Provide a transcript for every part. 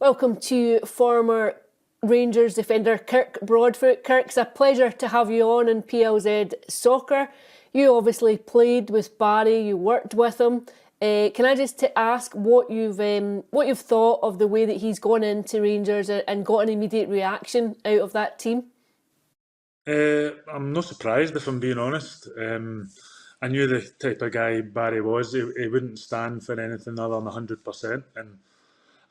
Welcome to former Rangers defender Kirk Broadfoot. Kirk, it's a pleasure to have you on in PLZ Soccer. You obviously played with Barry, you worked with him. Can I just ask what you've thought of the way that he's gone into Rangers and got an immediate reaction out of that team? I'm not surprised, if I'm being honest. I knew the type of guy Barry was. He wouldn't stand for anything other than 100%. And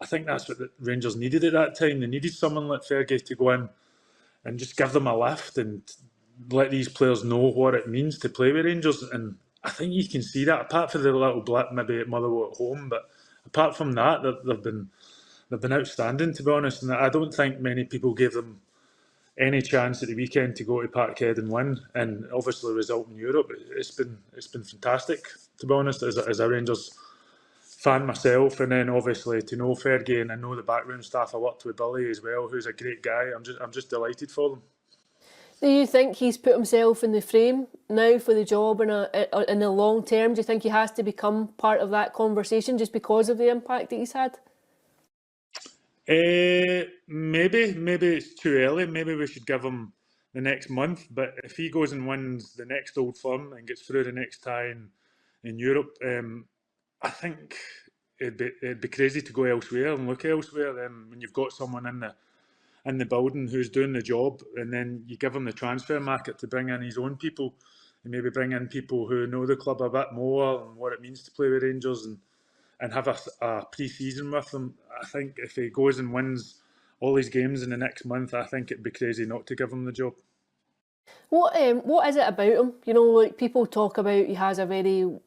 I think that's what the Rangers needed at that time. They needed someone like Fergie to go in and just give them a lift and let these players know what it means to play with Rangers. And I think you can see that, apart from the little blip maybe at Motherwell at home. But apart from that, they've been outstanding, to be honest. And I don't think many people gave them any chance at the weekend to go to Parkhead and win, and obviously result in Europe. It's been fantastic, to be honest, as a Rangers fan myself, and then obviously to know Fergie, and I know the backroom staff. I worked with Billy as well, who's a great guy. I'm just delighted for them. Do you think he's put himself in the frame now for the job in the long term? Do you think he has to become part of that conversation just because of the impact that he's had? Maybe it's too early. Maybe we should give him the next month. But if he goes and wins the next Old Firm and gets through the next tie in Europe, I think it'd be crazy to go elsewhere and look elsewhere. When you've got someone in the building who's doing the job, and then you give him the transfer market to bring in his own people, and maybe bring in people who know the club a bit more and what it means to play with Rangers, and have a pre-season with them. I think if he goes and wins all his games in the next month, I think it'd be crazy not to give him the job. What is it about him? You know, like people talk about, he has a very,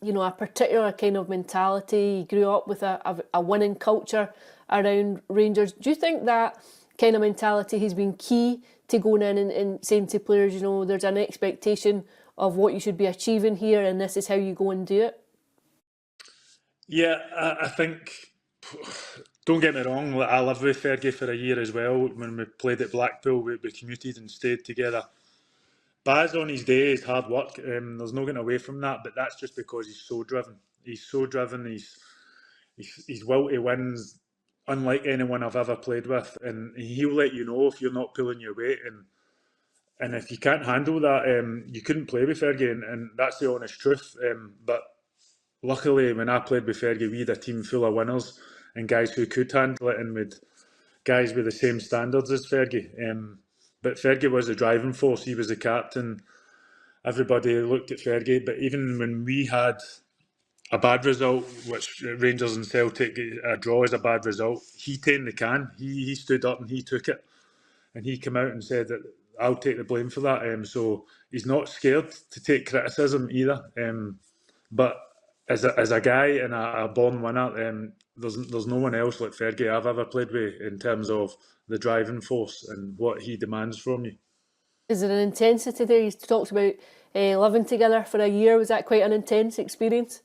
a particular kind of mentality. He grew up with a winning culture around Rangers. Do you think that kind of mentality has been key to going in and saying to players, there's an expectation of what you should be achieving here, and this is how you go and do it? Yeah, I think, don't get me wrong, I lived with Fergie for a year as well. When we played at Blackpool, we commuted and stayed together. Baz on his day is hard work. There's no getting away from that, but that's just because he's so driven. He's so driven. His will to win's unlike anyone I've ever played with, and he'll let you know if you're not pulling your weight. And if you can't handle that, you couldn't play with Fergie, and that's the honest truth. But luckily, when I played with Fergie, we had a team full of winners and guys who could handle it, and with guys with the same standards as Fergie. But Fergie was the driving force. He was the captain. Everybody looked at Fergie. But even when we had a bad result, which Rangers and Celtic, a draw is a bad result, he taken the can. He stood up and he took it. And he came out and said that I'll take the blame for that. So he's not scared to take criticism either. But as a guy and a born winner, there's no one else like Fergie I've ever played with in terms of the driving force and what he demands from you. Is there an intensity there? You talked about living together for a year. Was that quite an intense experience?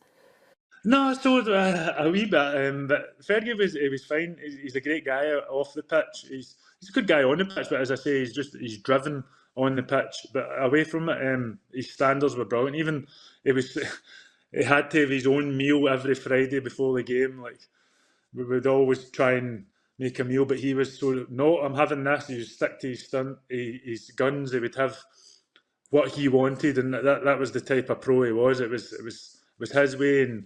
No, so a wee bit, but Fergie was fine. He's a great guy off the pitch. He's a good guy on the pitch, but as I say, he's driven on the pitch. But away from it, his standards were brilliant. Even he had to have his own meal every Friday before the game. Like, we would always try and make a meal, but he was so, no, I'm having this. He would stick to his guns. He would have what he wanted, and that was the type of pro he was. It was his way, and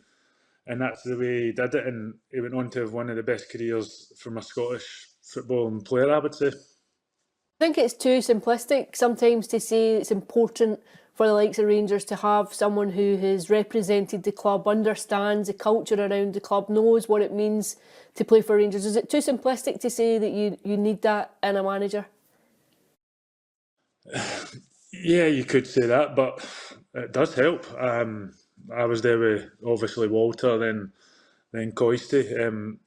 that's the way he did it. And he went on to have one of the best careers from a Scottish footballing player, I would say. I think it's too simplistic sometimes to say it's important for the likes of Rangers to have someone who has represented the club, understands the culture around the club, knows what it means to play for Rangers. Is it too simplistic to say that you need that in a manager? Yeah, you could say that, but it does help. I was there with obviously Walter, then Coisty.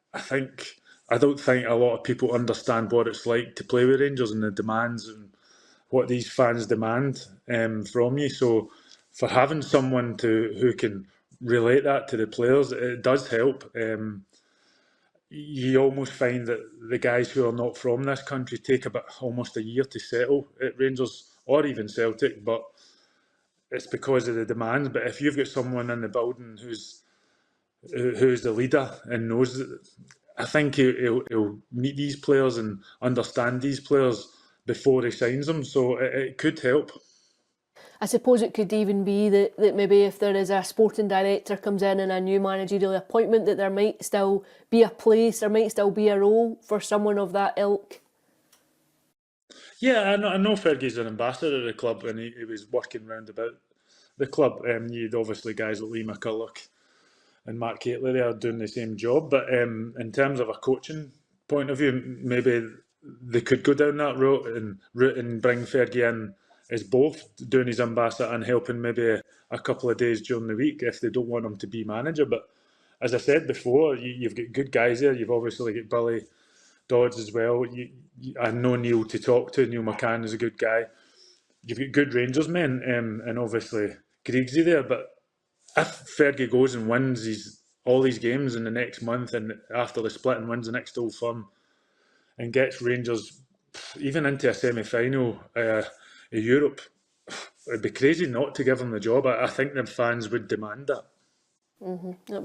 I don't think a lot of people understand what it's like to play with Rangers and the demands and what these fans demand from you. So for having someone who can relate that to the players, it does help. You almost find that the guys who are not from this country take about almost a year to settle at Rangers or even Celtic, but it's because of the demands. But if you've got someone in the building who's the leader and knows that, I think he'll meet these players and understand these players before he signs them, so it could help. I suppose it could even be that maybe if there is a sporting director comes in and a new managerial appointment, that there might still be a place, there might still be a role for someone of that ilk. Yeah, I know Fergie's an ambassador of the club, and he was working round about the club. You'd obviously guys like Lee McCulloch and Mark Catley there doing the same job, but in terms of a coaching point of view, maybe they could go down that route and bring Fergie in as both doing his ambassador and helping maybe a couple of days during the week if they don't want him to be manager. But as I said before, you've got good guys there. You've obviously got Billy Dodds as well. I know Neil to talk to. Neil McCann is a good guy. You've got good Rangers men, and obviously Griggsy there. But if Fergie goes and wins all these games in the next month, and after the split and wins the next Old Firm, and gets Rangers even into a semi-final of Europe, it'd be crazy not to give him the job. I think the fans would demand that. It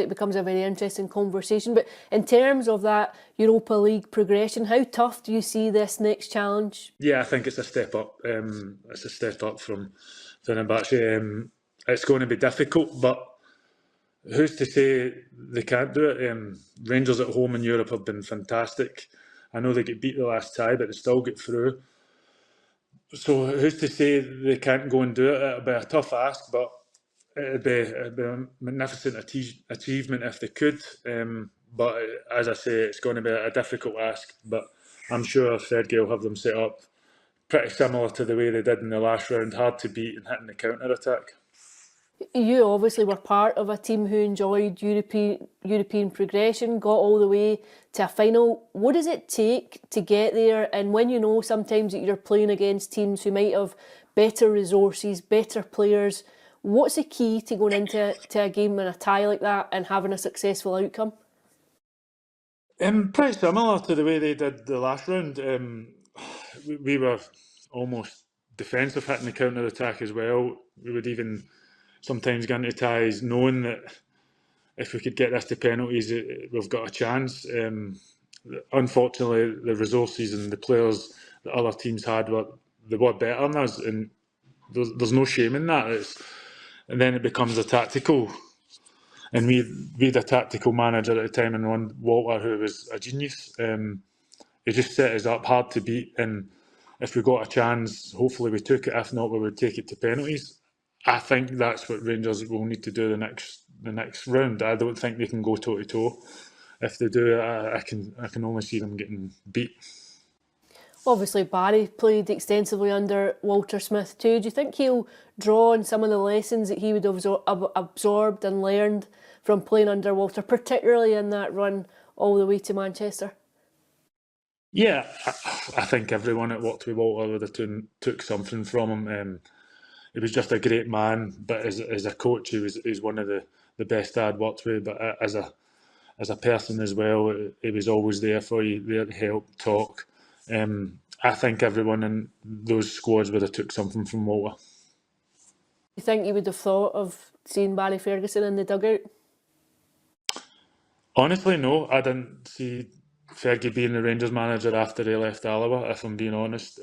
becomes a very interesting conversation. But in terms of that Europa League progression, how tough do you see this next challenge? Yeah, I think it's a step up. It's a step up from Fenerbahce. It's going to be difficult, but who's to say they can't do it? Rangers at home in Europe have been fantastic. I know they get beat the last tie, but they still get through. So who's to say they can't go and do it? It'll be a tough ask, but it'd be a magnificent achievement if they could. But as I say, it's going to be a difficult ask. But I'm sure Fergie will have them set up pretty similar to the way they did in the last round, hard to beat and hitting the counter attack. You obviously were part of a team who enjoyed European progression, got all the way to a final. What does it take to get there? And when you know sometimes that you're playing against teams who might have better resources, better players, what's the key to going into a game in a tie like that and having a successful outcome? Pretty similar to the way they did the last round. We were almost defensive, hitting the counter attack as well. We would even sometimes get into ties knowing that if we could get this to penalties, we've got a chance. Unfortunately, the resources and the players that other teams had were better than us, and there's no shame in that. And then it becomes a tactical. And we had a tactical manager at the time, and one Walter, who was a genius. He just set us up hard to beat, and if we got a chance, hopefully we took it. If not, we would take it to penalties. I think that's what Rangers will need to do the next round. I don't think they can go toe to toe. If they do, I can only see them getting beat. Obviously, Barry played extensively under Walter Smith too. Do you think he'll draw on some of the lessons that he would have absorbed and learned from playing under Walter, particularly in that run all the way to Manchester? Yeah, I think everyone that worked with Walter would have took something from him. He was just a great man, but as a coach, he's one of the best I'd worked with. But as a person as well, he was always there for you, there to help, talk. I think everyone in those squads would have took something from Walter. You think you would have thought of seeing Barry Ferguson in the dugout? Honestly, no. I didn't see Fergie being the Rangers manager after he left Alloa, if I'm being honest.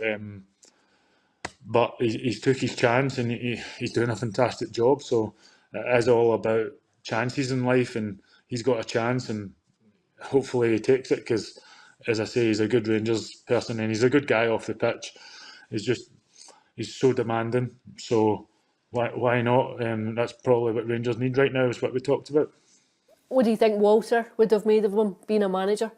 But he's took his chance, and he's doing a fantastic job. So it is all about chances in life, and he's got a chance, and hopefully he takes it, because, as I say, he's a good Rangers person, and he's a good guy off the pitch. He's so demanding. So why not? That's probably what Rangers need right now, is what we talked about. What do you think Walter would have made of him being a manager?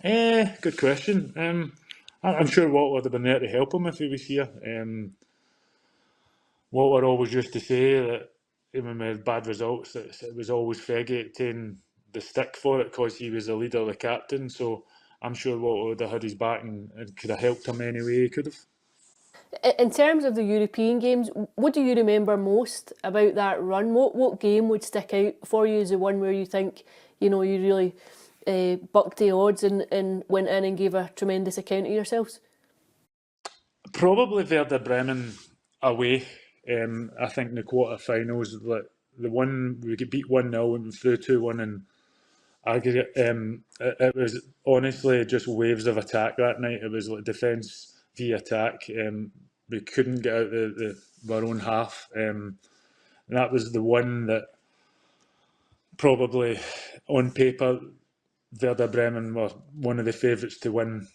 Good question. I'm sure Walter would have been there to help him if he was here. Walter always used to say that even with bad results, it was always Fergie taking the stick for it, because he was the leader, the captain. So I'm sure Walter would have had his back and could have helped him any way he could have. In terms of the European games, what do you remember most about that run? What game would stick out for you as the one where you think, you really bucked the odds and went in and gave a tremendous account of yourselves? Probably Werder Bremen away. I think in the quarter-finals, the one we get beat 1-0 and went through 2-1 in It was honestly just waves of attack that night. It was like defence v attack. We couldn't get out our own half. And that was the one that probably on paper Werder Bremen were one of the favourites to win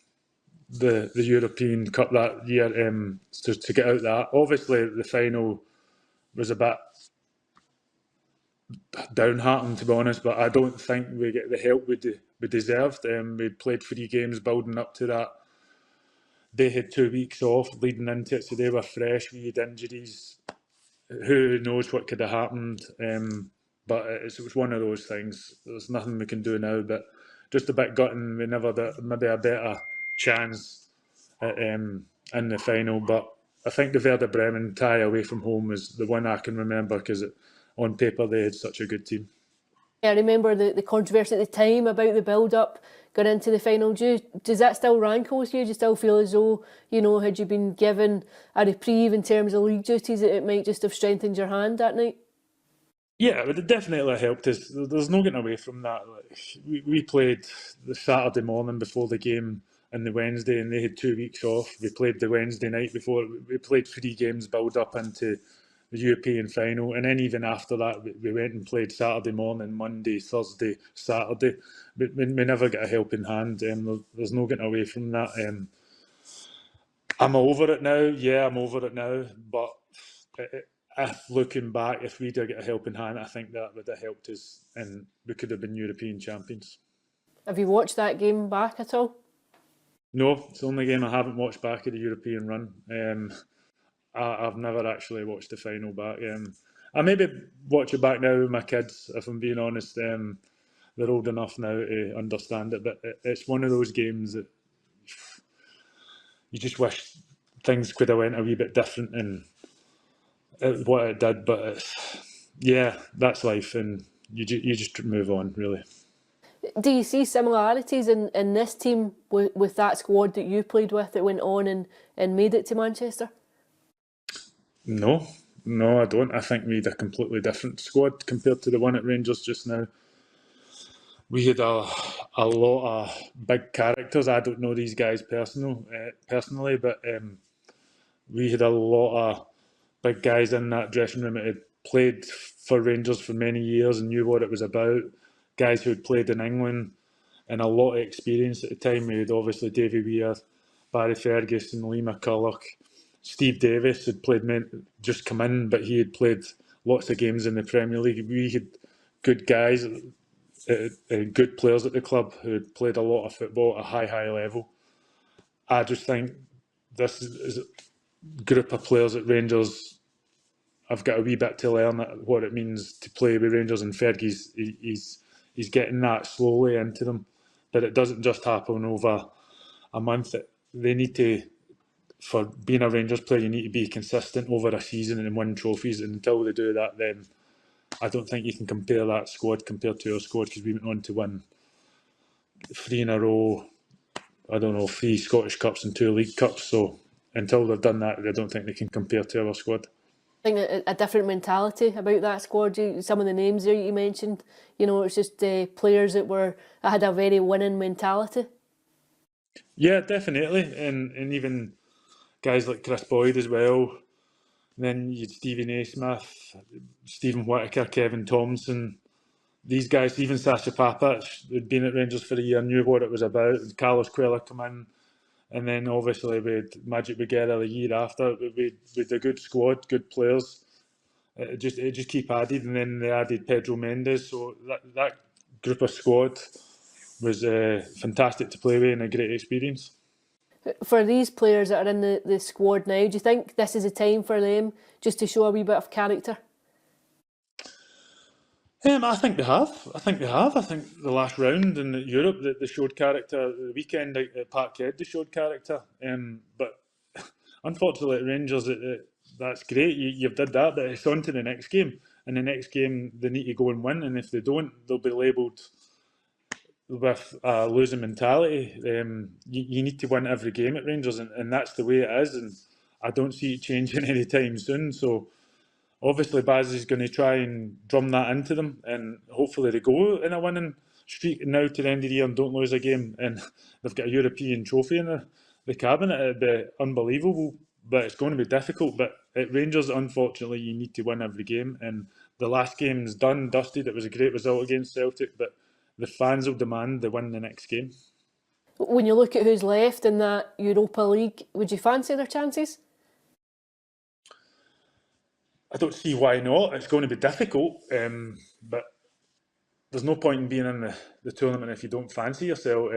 the European Cup that year. To get out that, obviously the final was a bit downhearted, to be honest, but I don't think we get the help we deserved. We played 3 games building up to that. They had 2 weeks off leading into it, so they were fresh. We had injuries. Who knows what could have happened? But it was one of those things. There's nothing we can do now, but just a bit gutting. We never got maybe a better chance in the final. But I think the Werder Bremen tie away from home is the one I can remember because on paper they had such a good team. I remember the controversy at the time about the build-up going into the final. Does that still rankle with you? Do you still feel as though, had you been given a reprieve in terms of league duties, that it might just have strengthened your hand that night? Yeah, it would definitely helped us. There's no getting away from that. We played the Saturday morning before the game and the Wednesday, and they had 2 weeks off. We played the Wednesday night before. We played 3 games build up into the European final, and then even after that, we went and played Saturday morning, Monday, Thursday, Saturday. We never get a helping hand. There's no getting away from that. I'm over it now. Yeah, I'm over it now. But looking back, if we did get a helping hand, I think that would have helped us, and we could have been European champions. Have you watched that game back at all? No, it's the only game I haven't watched back of the European run. I've never actually watched the final back. I maybe watch it back now with my kids, if I'm being honest. They're old enough now to understand it, but it's one of those games that you just wish things could have went a wee bit different in what it did. But yeah, that's life, and you just move on, really. Do you see similarities in this team with that squad that you played with that went on and made it to Manchester? No, I don't. I think we had a completely different squad compared to the one at Rangers just now. We had a lot of big characters. I don't know these guys personally, but we had a lot of big guys in that dressing room that had played for Rangers for many years and knew what it was about. Guys who had played in England and a lot of experience at the time. We had obviously Davy Weir, Barry Ferguson, Lee McCulloch. Steve Davis had just come in, but he had played lots of games in the Premier League. We had good guys, good players at the club who had played a lot of football at a high level. I just think this is a group of players at Rangers. I've got a wee bit to learn what it means to play with Rangers, and Fergie's he's getting that slowly into them. But it doesn't just happen over a month. They need to. For being a Rangers player, you need to be consistent over a season and win trophies. And until they do that, then I don't think you can compare that squad compared to our squad, because we went on to win 3 in a row. I don't know, 3 Scottish Cups and 2 League Cups. So until they've done that, I don't think they can compare to our squad. I think a different mentality about that squad. Some of the names there you mentioned, it's just players that had a very winning mentality. Yeah, definitely, and even guys like Chris Boyd as well. And then you had Stephen A. Smith, Stephen Whittaker, Kevin Thompson. These guys, even Sasha Papic, who'd been at Rangers for a year, knew what it was about. Carlos Quella come in, and then obviously we had Magic Beguera the year after. We had a good squad, good players. It just keep added, and then they added Pedro Mendes. So that group of squad was fantastic to play with and a great experience. For these players that are in the squad now, do you think this is a time for them just to show a wee bit of character? I think they have. I think the last round in Europe, they showed character. The weekend at Parkhead, they showed character. But unfortunately, at Rangers, that's great. You've did that, but it's on to the next game. And the next game, they need to go and win. And if they don't, they'll be labelled with a losing mentality. You need to win every game at Rangers, and that's the way it is. And I don't see it changing anytime soon. So obviously, Baz is going to try and drum that into them, and hopefully they go in a winning streak now to the end of the year and don't lose a game, and they've got a European trophy in the cabinet, it'd be unbelievable. But it's going to be difficult. But at Rangers, unfortunately, you need to win every game, and the last game's done, dusted. It was a great result against Celtic, but the fans will demand they win the next game. When you look at who's left in that Europa League, would you fancy their chances? I don't see why not. It's going to be difficult, but there's no point in being in the tournament if you don't fancy yourself.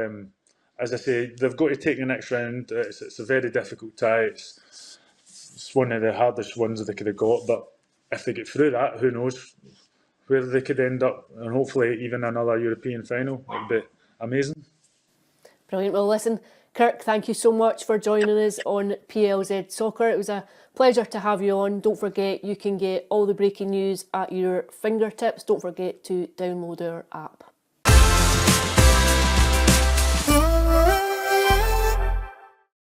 As I say, they've got to take the next round. It's a very difficult tie. It's one of the hardest ones they could have got. But if they get through that, who knows where they could end up, and hopefully even another European final. It'd be amazing. Brilliant. Well, listen, Kirk, thank you so much for joining us on PLZ Soccer. It was a pleasure to have you on. Don't forget, you can get all the breaking news at your fingertips. Don't forget to download our app.